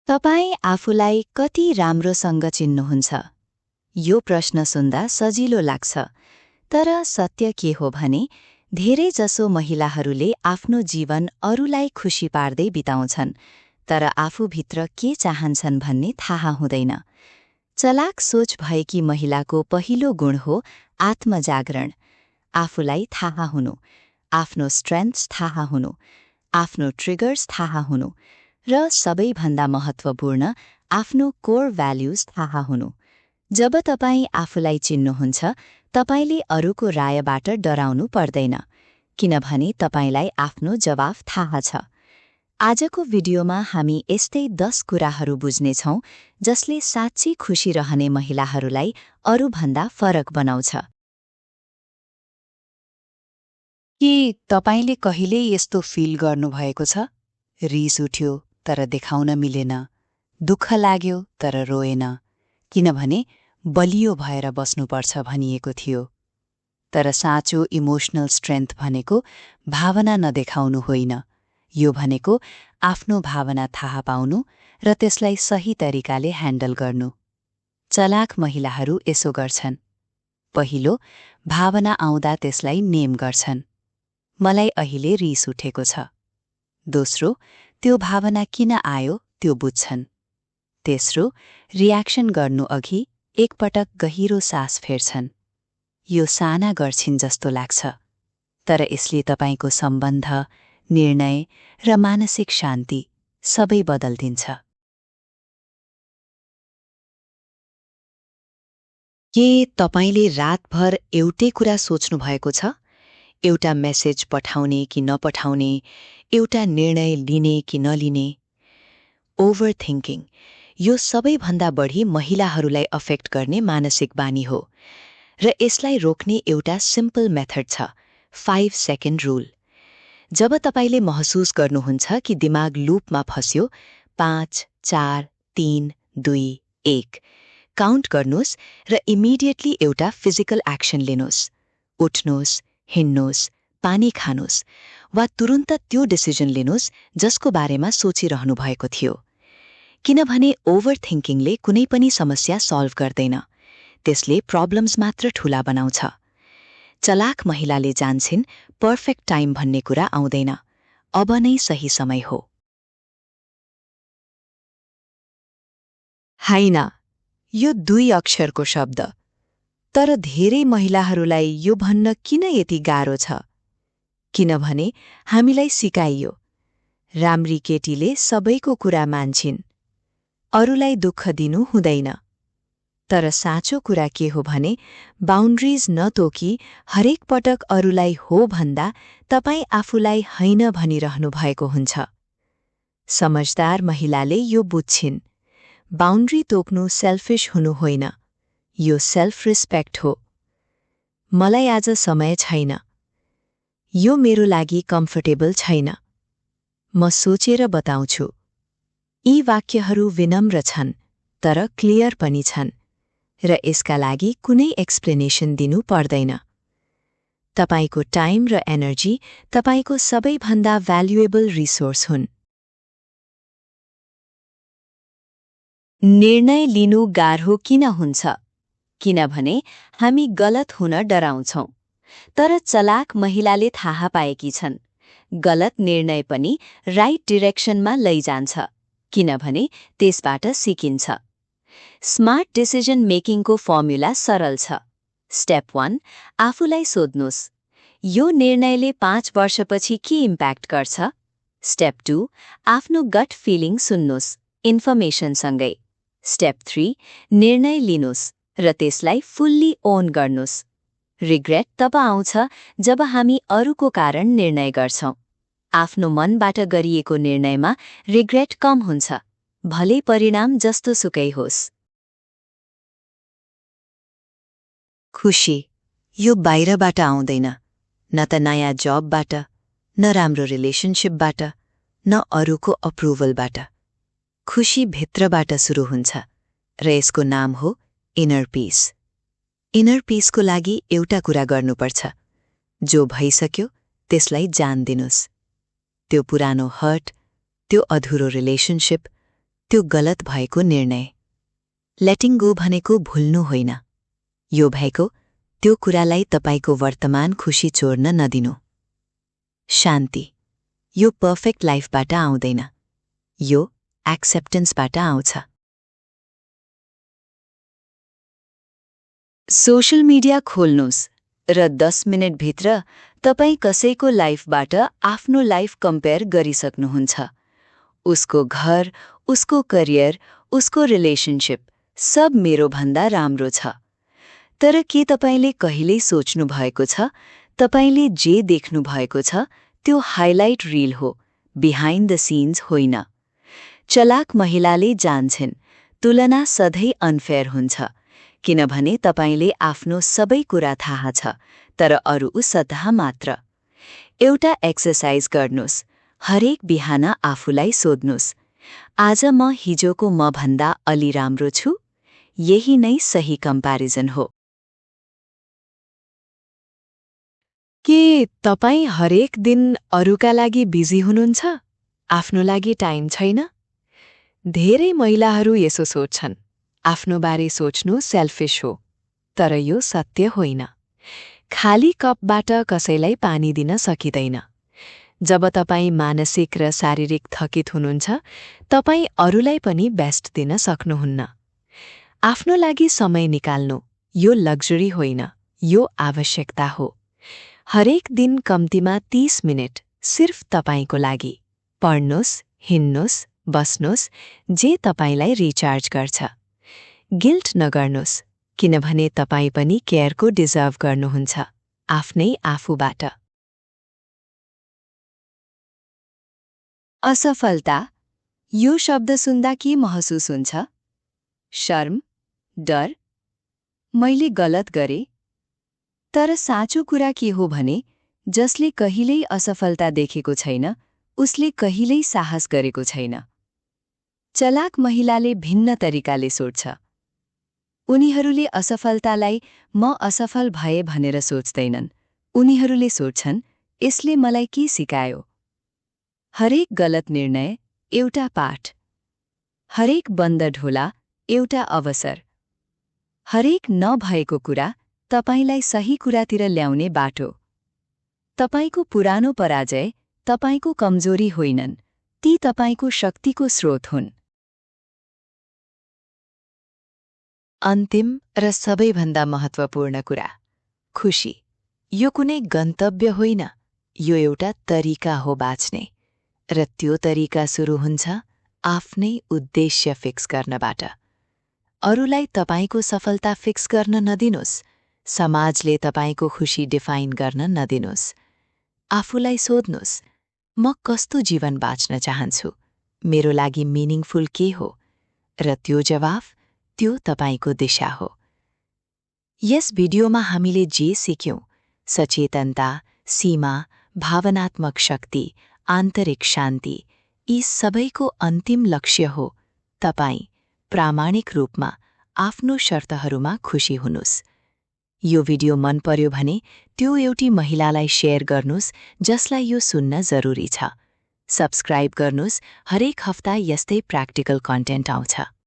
तपाईँ आफूलाई कति राम्रोसँग चिन्नुहुन्छ? यो प्रश्न सुन्दा सजिलो लाग्छ, तर सत्य के हो भने धेरैजसो महिलाहरूले आफ्नो जीवन अरूलाई खुसी पार्दै बिताउँछन्, तर आफूभित्र के चाहन्छन् भन्ने थाहा हुँदैन। चलाक सोच भएकी महिलाको पहिलो गुण हो आत्मजागरण। आफूलाई थाहा हुनु, आफ्नो स्ट्रेन्थ्स थाहा हुनु, आफ्नो ट्रिगर्स थाहा हुनु र सबैभन्दा महत्त्वपूर्ण आफ्नो कोर भ्याल्युज थाहा हुनु। जब तपाईँ आफूलाई चिन्नुहुन्छ, तपाईले अरूको रायबाट डराउनु पर्दैन, किनभने तपाईलाई आफ्नो जवाफ थाहा छ। आजको भिडियोमा हामी यस्तै 10 कुराहरू बुझ्नेछौँ जसले साँच्चै खुसी रहने महिलाहरूलाई अरूभन्दा फरक बनाउँछ। के तपाईले कहिल्यै यस्तो फिल गर्नुभएको छ? रिस उठ्यो तर देखाउन मिलेन, दुःख लाग्यो तर रोएन, किनभने बलियो भएर बस्नुपर्छ भनिएको थियो। तर साँचो इमोसनल स्ट्रेन्थ भनेको भावना नदेखाउनु होइन, यो भनेको आफ्नो भावना थाहा पाउनु र त्यसलाई सही तरिकाले ह्यान्डल गर्नु। चलाक महिलाहरू यसो गर्छन्। पहिलो, भावना आउँदा त्यसलाई नेम गर्छन्। मलाई अहिले रिस उठेको छ। दोस्रो, त्यो भावना किन आयो त्यो बुझ्छन्। तेस्रो, रियाक्सन गर्नु अघि एकपटक गहिरो सास फेर्छन्। यो साना गर्छिन् जस्तो लाग्छ, तर यसले तपाईको सम्बन्ध, निर्णय र मानसिक शान्ति सबै बदल्दिन्छ। के तपाईले रातभर एउटै कुरा सोच्नु भएको छ? एउटा मेसेज पठाउने कि नपठाउने, एउटा निर्णय लिने कि नलिने? ओभर थिङ्किङ यो सबैभन्दा बढी महिलाहरूलाई अफेक्ट गर्ने मानसिक बानी हो, र यसलाई रोक्ने एउटा सिम्पल मेथड छ, 5 सेकेन्ड रुल। जब तपाईले महसुस गर्नुहुन्छ कि दिमाग लूपमा फस्यो, 5, 4, 3, 2, 1 काउन्ट गर्नुहोस् र इमिडिएटली एउटा फिजिकल एक्सन लिनुहोस्। उठ्नुहोस्, हिँड्नुहोस्, पानी खानुहोस्, वा तुरुन्त त्यो डिसिजन लिनुहोस् जसको बारेमा सोचिरहनु भएको थियो। किनभने ओभर थिङ्किङले कुनै पनि समस्या सल्भ गर्दैन, त्यसले प्रब्लम्स मात्र ठूला बनाउँछ। चलाक महिलाले जान्छिन् पर्फेक्ट टाइम भन्ने कुरा आउँदैन, अब नै सही समय हो। होइन, यो 2 अक्षरको शब्द, तर धेरै महिलाहरूलाई यो भन्न किन यति गाह्रो छ? किनभने हामीलाई सिकाइयो, राम्री केटीले सबैको कुरा मान्छिन्, अरूलाई दुःख दिनु हुँदैन। तर साँचो कुरा के हो भने बाउन्ड्रिज नतोकी हरेक पटक अरूलाई हो भन्दा तपाईँ आफूलाई होइन भनिरहनु भएको हुन्छ। समझदार महिलाले यो बुझ्छिन्, बाउन्ड्री तोक्नु सेल्फिश हुनु होइन, यो सेल्फ रिस्पेक्ट हो। मलाई आज समय छैन, यो मेरो लागि कम्फर्टेबल छैन, म सोचेर बताउँछु। यी वाक्यहरू विनम्र छन्, तर क्लियर पनि छन्, र यसका लागि कुनै एक्सप्लेनेसन दिनु पर्दैन। तपाईको टाइम र एनर्जी तपाईको सबैभन्दा भ्यालुएबल रिसोर्स हुन्। निर्णय लिनु गाह्रो किन हुन्छ? किनभने हामी गलत हुन डराउँछौं। तर चलाक महिलाले थाहा पाएकी छन्, गलत निर्णय पनि राइट डिरेक्सनमा लैजान्छ, किनभने त्यसबाट सिकिन्छ। स्मार्ट डिसिजन मेकिङको फर्मुला सरल छ। स्टेप 1, आफूलाई सोध्नुहोस्, यो निर्णयले 5 वर्षपछि के इम्प्याक्ट गर्छ? स्टेप 2, आफ्नो गट फिलिङ सुन्नुहोस्, इन्फर्मेसनसँगै। स्टेप 3, निर्णय लिनुहोस् र त्यसलाई फुल्ली ओन गर्नुहोस्। रिग्रेट तब आउँछ जब हामी अरूको कारण निर्णय गर्छौं। आफ्नो मनबाट गरिएको निर्णयमा रिग्रेट कम हुन्छ, भले परिणाम जस्तो सुकै होस्। खुशी यो बाहिरबाट आउँदैन, न त नयाँ जबबाट, न राम्रो रिलेसनशिपबाट, न अरूको अप्रुभलबाट। खुशी भित्रबाट सुरु हुन्छ, र यसको नाम हो इनर पीस। इनर पीसको लागि एउटा कुरा गर्नुपर्छ, जो भइसक्यो त्यसलाई जान दिनुस्। त्यो पुरानो हर्ट, त्यो अधुरो रिलेसनशिप, त्यो गलत भएको निर्णय। लेटिङ गो भनेको भुल्नु होइन, यो भएको त्यो कुरालाई तपाईको वर्तमान खुशी चोर्न नदिनु। शान्ति, यो पर्फेक्ट लाइफबाट आउँदैन, यो एक्सेप्टेन्सबाट आउँछ। सोशल मिडिया खोल्नुस् र 10 मिनेटभित्र तपाई कसैको लाइफबाट आफ्नो लाइफ कम्पेयर गरिसक्नुहुन्छ। उसको घर, उसको करियर, उसको रिलेशनशिप सब मेरो भन्दा राम्रो छ। तर के तपाईले कहिल्यै सोच्नु भएको छ तपाईले जे देख्नु भएको छ त्यो हाइलाइट रिल हो, बिहाइन्ड द सीन्स होइन। चलाक महिलाले जान्छन् तुलना सधैँ अनफेयर हुन्छ, किनभने तपाईले आफ्नो सबै कुरा थाहा छ तर अरू सतह मात्र। एउटा एक्सरसाइज गर्नुस्, हरेक बिहान आफूलाई सोध्नुस्, आज म हिजोको म भन्दा अलि राम्रो छु? यही नै सही कम्प्यारिजन हो। के तपाई हरेक दिन अरूका लागि बिजी हुनुहुन्छ? आफ्नो लागि टाइम छैन? धेरै महिलाहरू यसो सोच्छन्, आफ्नो बारे सोच्नु सेल्फिश हो। तर यो सत्य होइन। खाली कपबाट कसैलाई पानी दिन सकिँदैन। जब तपाई मानसिक र शारीरिक थकित हुनुहुन्छ, तपाई अरूलाई पनि बेस्ट दिन सक्नुहुन्न। आफ्नो लागि समय निकाल्नु यो लग्जरी होइन, यो आवश्यकता हो। हरेक दिन कम्तीमा 30 मिनेट सिर्फ तपाईको लागि पढ्नुस्, हिन्नुस्, बस्नुस्, जे तपाईलाई रिचार्ज गर्छ। गिल्ट नगर्नुस्, किनभने तपाई पनि केयरको डिजर्भ गर्नुहुन्छ, आफ्नै आफूबाट। असफलता, यो शब्द सुन्दा के महसुस हुन्छ? शर्म, डर, मैले गलत गरे? तर साँचो कुरा के हो भने जसले कहिल्यै असफलता देखेको छैन, उसले कहिल्यै साहस गरेको छैन। चलाक महिलाले भिन्न तरिकाले सोच्छ। उनीहरूले असफलतालाई म असफल भए भनेर सोच्दैनन्, उनीहरूले सोच्छन् यसले मलाई के सिकायो। हरेक गलत निर्णय एउटा पाठ, हरेक बन्द ढोला एउटा अवसर, हरेक नभएको कुरा तपाईलाई सही कुरातिर ल्याउने बाटो। तपाईको पुरानो पराजय तपाईको कमजोरी होइनन्, ती तपाईको शक्तिको स्रोत हुन्। अन्तिम र सबैभन्दा महत्त्वपूर्ण कुरा, खुशी। यो कुनै गन्तव्य होइन, यो एउटा तरिका हो बाँच्ने। र त्यो तरिका सुरु हुन्छ आफ्नै उद्देश्य फिक्स गर्नबाट। अरूलाई तपाईको सफलता फिक्स गर्न नदिनुस्, समाजले तपाईको खुशी डिफाइन गर्न नदिनुस्। आफूलाई सोध्नुस्, म कस्तो जीवन बाँच्न चाहन्छु? मेरो लागि मिनिङफुल के हो? र त्यो जवाफ त्यो तपाईको दिशा हो। यस भिडियोमा हामीले जे सिक्यौं, सचेतनता, सीमा, भावनात्मक शक्ति, आन्तरिक शान्ति, यी सबैको अन्तिम लक्ष्य हो तपाई प्रामाणिक रूपमा आफ्नो शर्तहरूमा खुशी हुनुस्। यो भिडियो मन पर्यो भने त्यो एउटी महिलालाई शेयर गर्नुस् जसलाई यो सुन्न जरुरी छ। सब्स्क्राइब गर्नुस्, हरेक हफ्ता यस्तै प्र्याक्टिकल कन्टेन्ट आउँछ।